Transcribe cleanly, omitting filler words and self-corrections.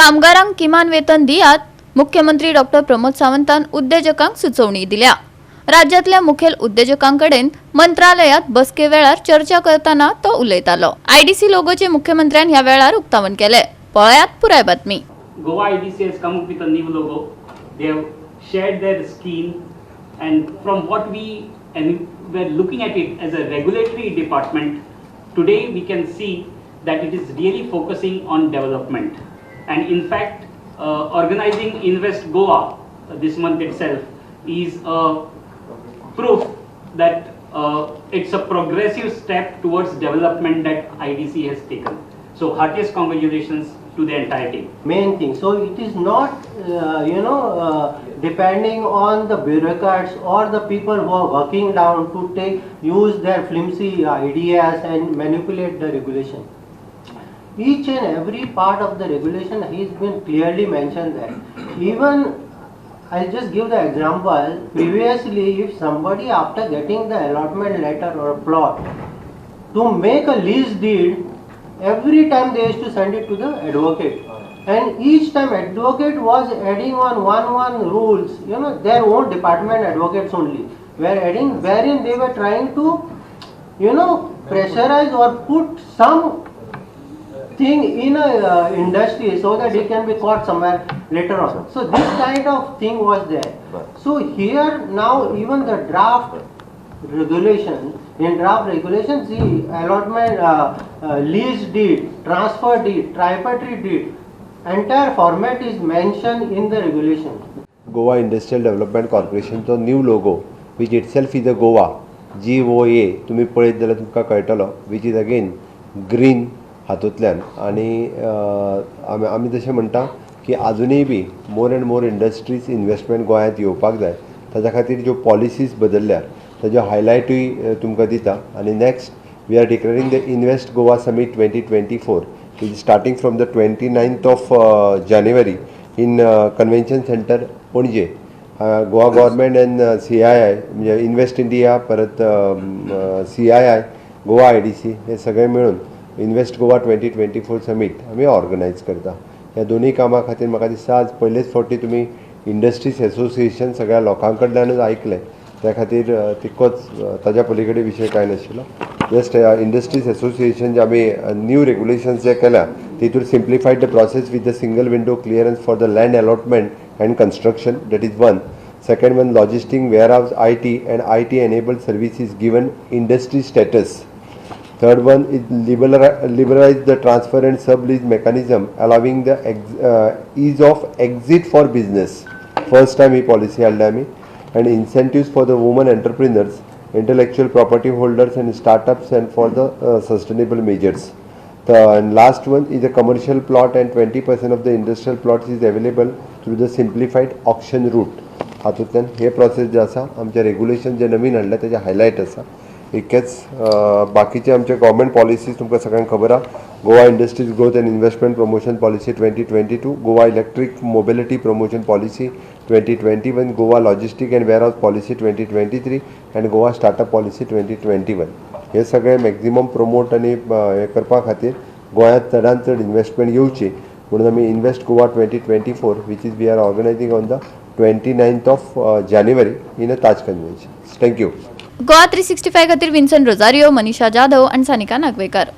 कामगारांक किमान वेतन दियात मुख्यमंत्री डॉ. प्रमोद सावंतान उद्योजकांक सुचोवणी दिल्या। राज्यातल्या मुखेल उद्योजकांकडेन मंत्रालयात बसके वेळार चर्चा करताना तो उलयतालो। आयडीसी लोगोचे मुख्यमंत्र्यान ह्या वेळार उक्तावण केले। पळयात पुराय बातमी। Goa IDC has come up with a new logo. They have shared their scheme, and from what were looking at it as a regulatory department, today we can see that it is really focusing on development. And in fact, organizing Invest Goa this month itself is a proof that it's a progressive step towards development that IDC has taken. So heartiest congratulations to the entire team. Main thing. So it is not, depending on the bureaucrats or the people who are working down to use their flimsy ideas and manipulate the regulation. Each and every part of the regulation has been clearly mentioned there. Even I'll just give the example. Previously, if somebody after getting the allotment letter or plot to make a lease deed, every time they used to send it to the advocate, and each time advocate was adding on one rules, their own department advocates only were adding, wherein they were trying to pressurize or put some thing in a industry so that it can be caught somewhere later on. So this kind of thing was there. So here now even the draft regulation, in draft regulations, the allotment, lease deed, transfer deed, tripartite deed, entire format is mentioned in the regulation. Goa Industrial Development Corporation तो new logo which itself is a Goa GOA तुम्ही पळयत जाल्यार तुमकां कळटलो, which is again green हातूंतल्यान आनी आमी तशें म्हणटा की आजुनूय be more and more industries investment गोंयांत येवपाक जाय, ताच्या खातीर ज्यो पॉलिसीज बदलल्या ताज्यो हायलायटूय तुमकां दिता। आनी next we are declaring the invest Goa summit 2024 which is starting from the 29th of January in Convention Center Panaji. Goa government and CII म्हणजे इन्वेस्ट इंडिया परत CII गोवा IDC हे सगळे मिळून इन्वेस्ट गोवा 2024 समीट आमी ऑर्गनायज करता। ह्या दोनूय कामां खातीर म्हाका दिसता आज पयलेच फावटी तुमी इंडस्ट्रीज एसोसिएशन सगळ्या लोकां कडल्यानूच आयकलें, त्या खातीर तितकोच ताज्या पलीकडे विशय कांय नाशिल्लो। जस्ट इंडस्ट्रीज एसोसिएशन जे आमी न्यू रेगुलेशन्स जे केल्या तितूर simplified the process with the single window clearance for the land allotment and construction, that is one. Second one, logistic warehouse IT and IT enabled services given industry status. Third one is liberalize the transfer and sublease mechanism, allowing the ease of exit for business. First time he policy held and incentives for the women entrepreneurs, intellectual property holders and startups, and for the sustainable measures. And last one is the commercial plot, and 20% of the industrial plots is available through the simplified auction route. हातूंतल्यान हे process जे आसा आमचे regulation जे नवीन हाडल्या तेजे highlight आसा। इतकेच बाकीचे आमचे government policies तुमकां सगळ्यांक खबर आहा। Goa industries growth and investment promotion policy 2022, Goa electric mobility promotion policy 2021, Goa logistic and warehouse policy 2023 and Goa startup policy 2021 हे सगळे मॅक्झिमम प्रमोट आनी हे करपा खातीर गोंयांत चडांत चड इन्वेस्टमेंट येवची म्हणून आमी invest Goa 2024 which is we are organizing on the 29th of January in a Taj Convention. Thank you. GOA365 खातीर विन्सन रोजारियो, मनीषा जाधव आणि सानिका नागवेकर।